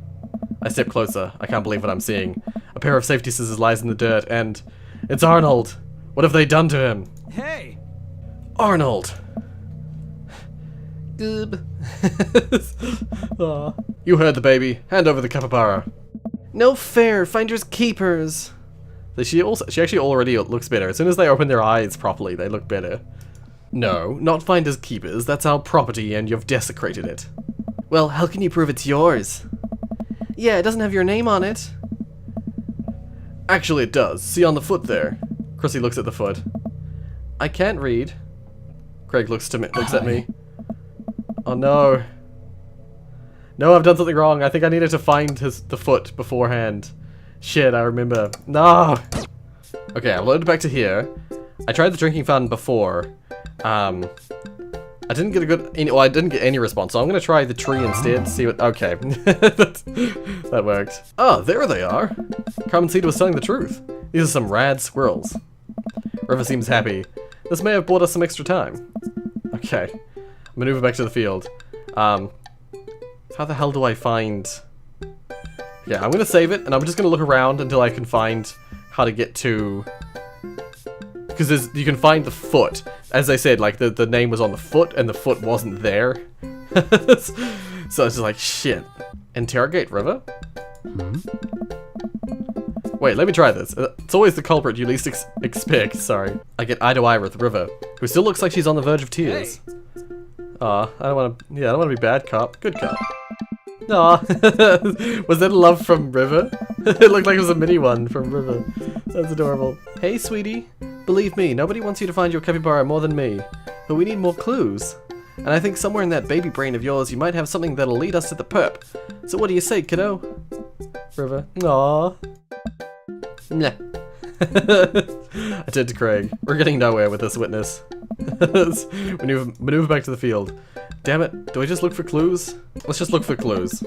Speaker 1: I step closer. I can't believe what I'm seeing. A pair of safety scissors lies in the dirt, and it's Arnold. What have they done to him?
Speaker 3: Hey!
Speaker 1: Arnold. Goob. Aw. You heard the baby. Hand over the capybara. No fair. Finders keepers. She actually already looks better. As soon as they open their eyes properly, they look better. No, not finders keepers. That's our property, and you've desecrated it. Well, how can you prove it's yours? Yeah, it doesn't have your name on it. Actually, it does. See on the foot there. Chrissy looks at the foot. I can't read. Craig looks at me. Oh no. No, I've done something wrong. I think I needed to find the foot beforehand. Shit, I remember. No! Okay, I've loaded back to here. I tried the drinking fountain before. I didn't get any response, so I'm gonna try the tree instead, see what... Okay. That worked. Oh, there they are! Carmen Cedar was telling the truth. These are some rad squirrels. River seems happy. This may have bought us some extra time. Okay. Maneuver back to the field. How the hell do I find... Yeah, I'm gonna save it, and I'm just gonna look around until I can find how to get to... Because you can find the foot. As I said, like, the name was on the foot, and the foot wasn't there. So it's just like, shit. Interrogate River? Wait, let me try this. It's always the culprit you least expect, sorry. I get eye to eye with River, who still looks like she's on the verge of tears. Aw, I don't want to be bad cop. Good cop. Aw, was that a love from River? It looked like it was a mini one from River. That's adorable. Hey, sweetie. Believe me, nobody wants you to find your capybara more than me. But we need more clues. And I think somewhere in that baby brain of yours, you might have something that'll lead us to the perp. So what do you say, kiddo? River. Aww. Nah. I turned to Craig. We're getting nowhere with this witness. Maneuver back to the field. Damn it, do I just look for clues? Let's just look for clues.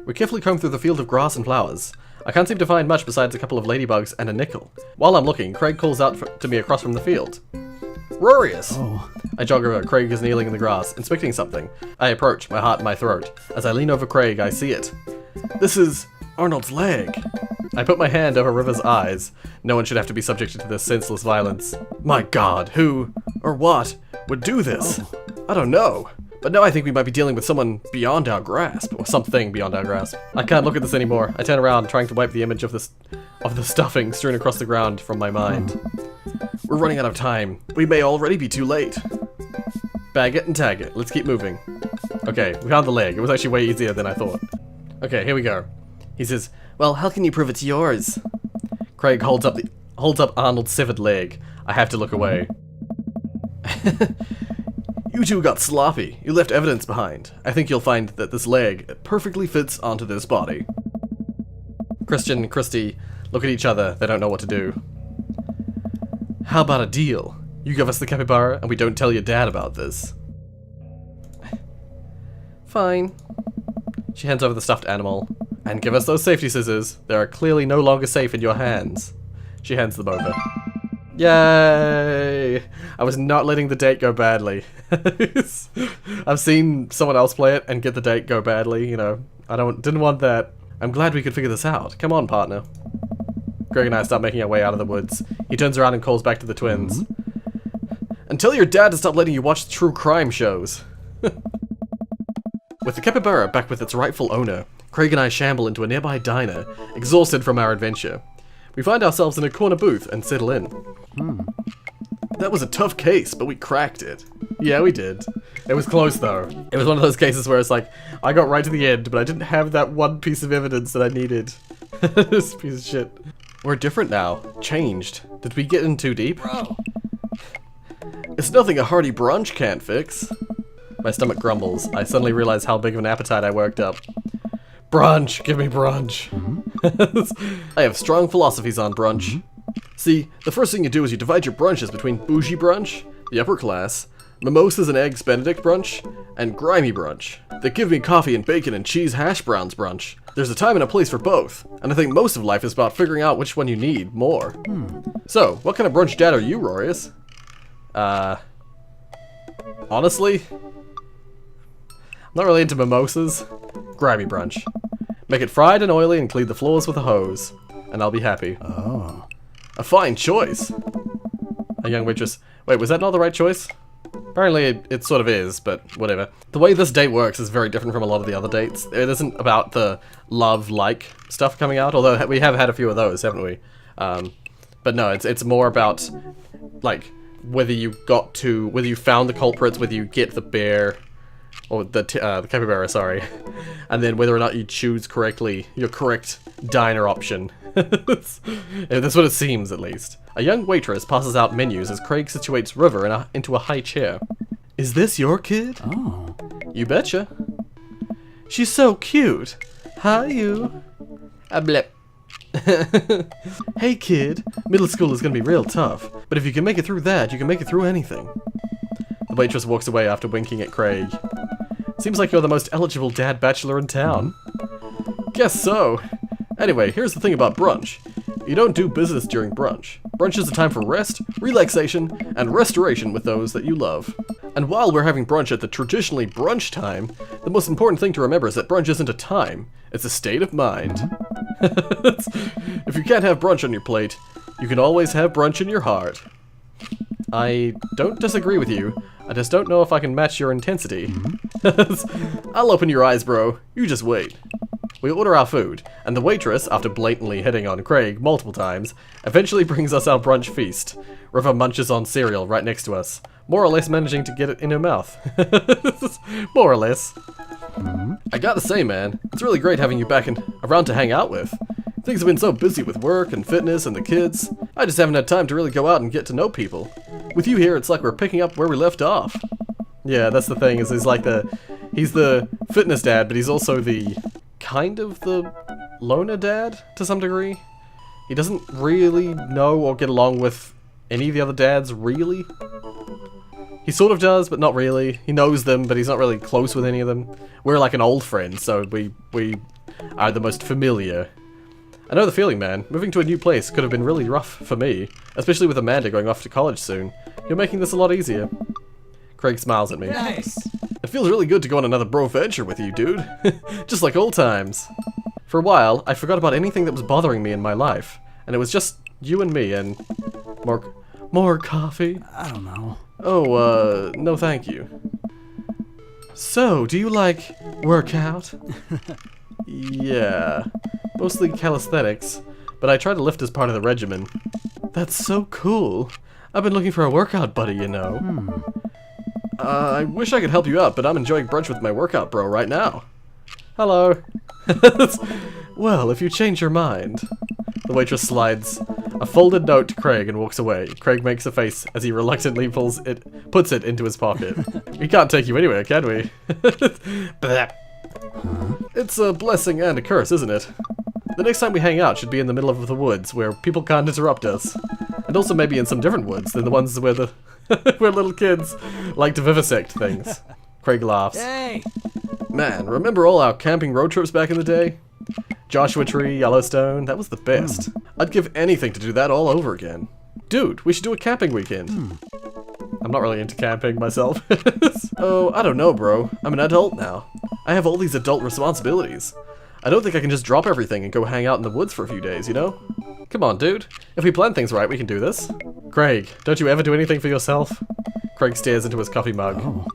Speaker 1: We carefully comb through the field of grass and flowers. I can't seem to find much besides a couple of ladybugs and a nickel. While I'm looking, Craig calls out to me across from the field. Rorius!
Speaker 2: Oh.
Speaker 1: I jog over. Craig is kneeling in the grass, inspecting something. I approach, my heart in my throat. As I lean over Craig, I see it. This is Arnold's leg. I put my hand over River's eyes. No one should have to be subjected to this senseless violence. My god, who, or what, would do this? I don't know. But now I think we might be dealing with someone beyond our grasp, or something beyond our grasp. I can't look at this anymore. I turn around, trying to wipe the image of the stuffing strewn across the ground from my mind. We're running out of time. We may already be too late. Bag it and tag it. Let's keep moving. Okay, we found the leg. It was actually way easier than I thought. Okay, here we go. He says, well, how can you prove it's yours? Craig holds up Arnold's severed leg. I have to look away. You two got sloppy. You left evidence behind. I think you'll find that this leg perfectly fits onto this body. Christian and Christy look at each other. They don't know what to do. How about a deal? You give us the capybara and we don't tell your dad about this. Fine. She hands over the stuffed animal. And give us those safety scissors. They are clearly no longer safe in your hands. She hands them over. Yay! I was not letting the date go badly. I've seen someone else play it and get the date go badly, you know. Didn't want that. I'm glad we could figure this out. Come on, partner. Greg and I start making our way out of the woods. He turns around and calls back to the twins. And tell your dad to stop letting you watch true crime shows. With the capybara back with its rightful owner, Craig and I shamble into a nearby diner, exhausted from our adventure. We find ourselves in a corner booth and settle in. That was a tough case, but we cracked it. Yeah, we did. It was close, though. It was one of those cases where it's like, I got right to the end, but I didn't have that one piece of evidence that I needed. This piece of shit. We're different now. Changed. Did we get in too deep?
Speaker 3: Bro.
Speaker 1: It's nothing a hearty brunch can't fix. My stomach grumbles. I suddenly realize how big of an appetite I worked up. Brunch! Give me brunch! I have strong philosophies on brunch. See, the first thing you do is you divide your brunches between bougie brunch, the upper class, mimosas and eggs benedict brunch, and grimy brunch. They give me coffee and bacon and cheese hash browns brunch. There's a time and a place for both, and I think most of life is about figuring out which one you need more. So, what kind of brunch dad are you, Rorius? Honestly, I'm not really into mimosas. Grimy brunch. Make it fried and oily and clean the floors with a hose, and I'll be happy.
Speaker 2: Oh.
Speaker 1: A fine choice. A young waitress. Wait, was that not the right choice? Apparently it sort of is, but whatever. The way this date works is very different from a lot of the other dates. It isn't about the love-like stuff coming out, although we have had a few of those, haven't we? But no, it's more about, like, whether you found the culprits, whether you get the bear, or the capybara, sorry, and then whether or not you choose correctly, your correct diner option. That's what it seems, at least. A young waitress passes out menus as Craig situates River into a high chair. Is this your kid?
Speaker 2: Oh.
Speaker 1: You betcha. She's so cute. Hi, you. A blip. Hey, kid. Middle school is gonna be real tough, but if you can make it through that, you can make it through anything. The waitress walks away after winking at Craig. Seems like you're the most eligible dad bachelor in town. Guess so. Anyway, here's the thing about brunch. You don't do business during brunch. Brunch is a time for rest, relaxation, and restoration with those that you love. And while we're having brunch at the traditionally brunch time, the most important thing to remember is that brunch isn't a time, it's a state of mind. If you can't have brunch on your plate, you can always have brunch in your heart. I don't disagree with you. I just don't know if I can match your intensity. I'll open your eyes, bro. You just wait. We order our food, and the waitress, after blatantly hitting on Craig multiple times, eventually brings us our brunch feast. River munches on cereal right next to us, more or less managing to get it in her mouth. More or less. I gotta say, man, it's really great having you back and around to hang out with. Things have been so busy with work and fitness and the kids. I just haven't had time to really go out and get to know people. With you here, it's like we're picking up where we left off. Yeah, that's the thing, is he's the fitness dad, but he's also the kind of the loner dad to some degree. He doesn't really know or get along with any of the other dads, really. He sort of does, but not really. He knows them, but he's not really close with any of them. We're like an old friend, so we are the most familiar. I know the feeling, man. Moving to a new place could have been really rough for me, especially with Amanda going off to college soon. You're making this a lot easier. Craig smiles at me.
Speaker 3: Nice.
Speaker 1: It feels really good to go on another bro venture with you, dude. Just like old times. For a while, I forgot about anything that was bothering me in my life, and it was just you and me and more coffee.
Speaker 2: I don't know.
Speaker 1: Oh, no thank you. So, do you like workout? Yeah, mostly calisthenics, but I try to lift as part of the regimen. That's so cool. I've been looking for a workout buddy, you know. I wish I could help you out, but I'm enjoying brunch with my workout bro right now. Hello. Well, if you change your mind. The waitress slides a folded note to Craig and walks away. Craig makes a face as he reluctantly puts it into his pocket. We can't take you anywhere, can we? It's a blessing and a curse, isn't it? The next time we hang out should be in the middle of the woods, where people can't interrupt us. And also maybe in some different woods than the ones where the where little kids like to vivisect things. Craig laughs.
Speaker 3: Hey!
Speaker 1: Man, remember all our camping road trips back in the day? Joshua Tree, Yellowstone, that was the best. I'd give anything to do that all over again. Dude, we should do a camping weekend. I'm not really into camping myself. Oh, I don't know, bro. I'm an adult now. I have all these adult responsibilities. I don't think I can just drop everything and go hang out in the woods for a few days, you know? Come on, dude. If we plan things right, we can do this. Craig, don't you ever do anything for yourself? Craig stares into his coffee mug.
Speaker 2: Oh,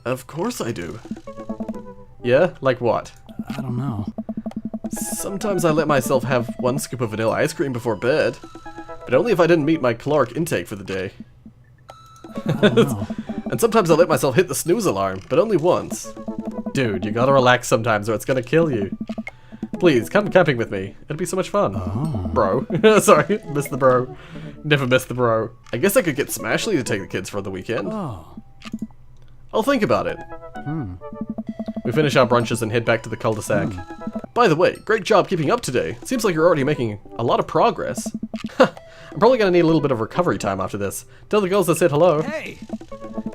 Speaker 1: Of course I do. Yeah? Like what?
Speaker 2: I don't know.
Speaker 1: Sometimes I let myself have one scoop of vanilla ice cream before bed. But only if I didn't meet my caloric intake for the day.
Speaker 2: I don't know.
Speaker 1: And sometimes I let myself hit the snooze alarm, but only once. Dude, you gotta relax sometimes or it's gonna kill you. Please, come camping with me. It'd be so much fun.
Speaker 2: Oh.
Speaker 1: Bro. Sorry, missed the bro. Never missed the bro. I guess I could get Smashley to take the kids for the weekend.
Speaker 2: Oh.
Speaker 1: I'll think about it. We finish our brunches and head back to the cul-de-sac. By the way, great job keeping up today. Seems like you're already making a lot of progress. I'm probably gonna need a little bit of recovery time after this. Tell the girls I said hello.
Speaker 3: Hey!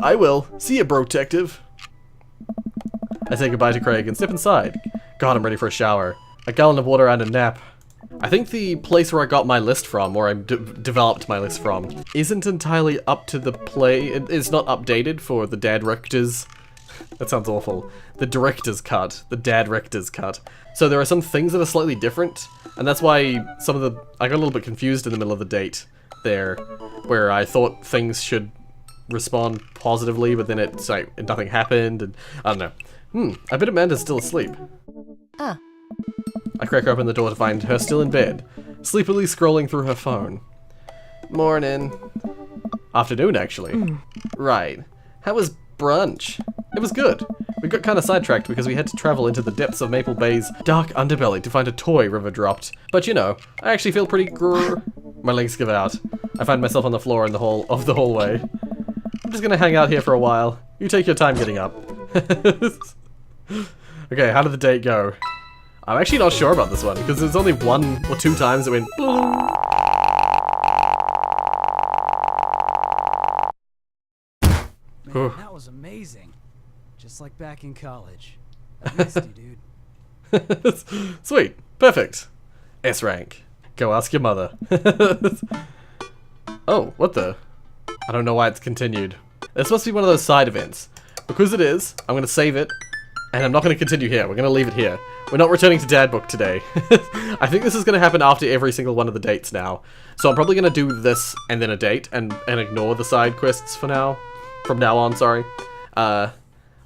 Speaker 1: I will. See ya, bro-tective. I say goodbye to Craig and step inside. God, I'm ready for a shower. A gallon of water and a nap. I think the place where I got my list from, or I developed my list from, isn't entirely up to the play. It's not updated for the dad rectors. That sounds awful. The director's cut. The dad rector's cut. So there are some things that are slightly different, and that's why some of the... I got a little bit confused in the middle of the date there, where I thought things should respond positively, but then it's like nothing happened, and I don't know. I bet Amanda's still asleep. I crack open the door to find her still in bed, sleepily scrolling through her phone. Morning. Afternoon, actually. Right. How was brunch? It was good. We got kind of sidetracked because we had to travel into the depths of Maple Bay's dark underbelly to find a toy River dropped. But you know, I actually feel pretty My legs give out. I find myself on the floor in the hallway. I'm just gonna hang out here for a while. You take your time getting up. Okay, how did the date go? I'm actually not sure about this one, because there's only 1 or 2 times it went boom.
Speaker 3: Man, that was amazing. Just like back in college. I missed you, dude.
Speaker 1: Sweet. Perfect. S rank. Go ask your mother. Oh, what the? I don't know why it's continued. This must be one of those side events. Because it is, I'm going to save it And I'm not going to continue here. We're going to leave it here. We're not returning to Dad Book today. I think this is going to happen after every single one of the dates now. So I'm probably going to do this and then a date and ignore the side quests for now. From now on, sorry. I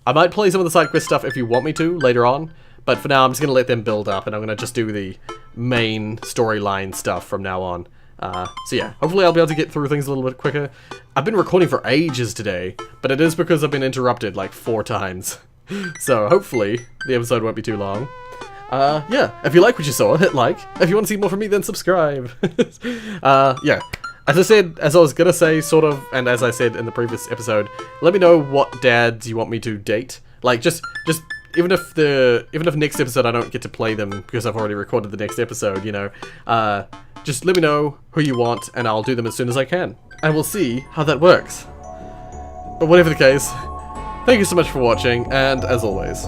Speaker 1: might play some of the side quest stuff if you want me to later on. But for now, I'm just going to let them build up and I'm going to just do the main storyline stuff from now on. So yeah, hopefully I'll be able to get through things a little bit quicker. I've been recording for ages today, but it is because I've been interrupted like 4 times. So hopefully the episode won't be too long. Yeah, if you like what you saw, hit like. If you want to see more from me, then subscribe. Yeah, as I was gonna say, sort of, and as I said in the previous episode, let me know what dads you want me to date. Like, just even if next episode I don't get to play them because I've already recorded the next episode, you know, just let me know who you want, and I'll do them as soon as I can, and we'll see how that works. But whatever the case, thank you so much for watching, and as always,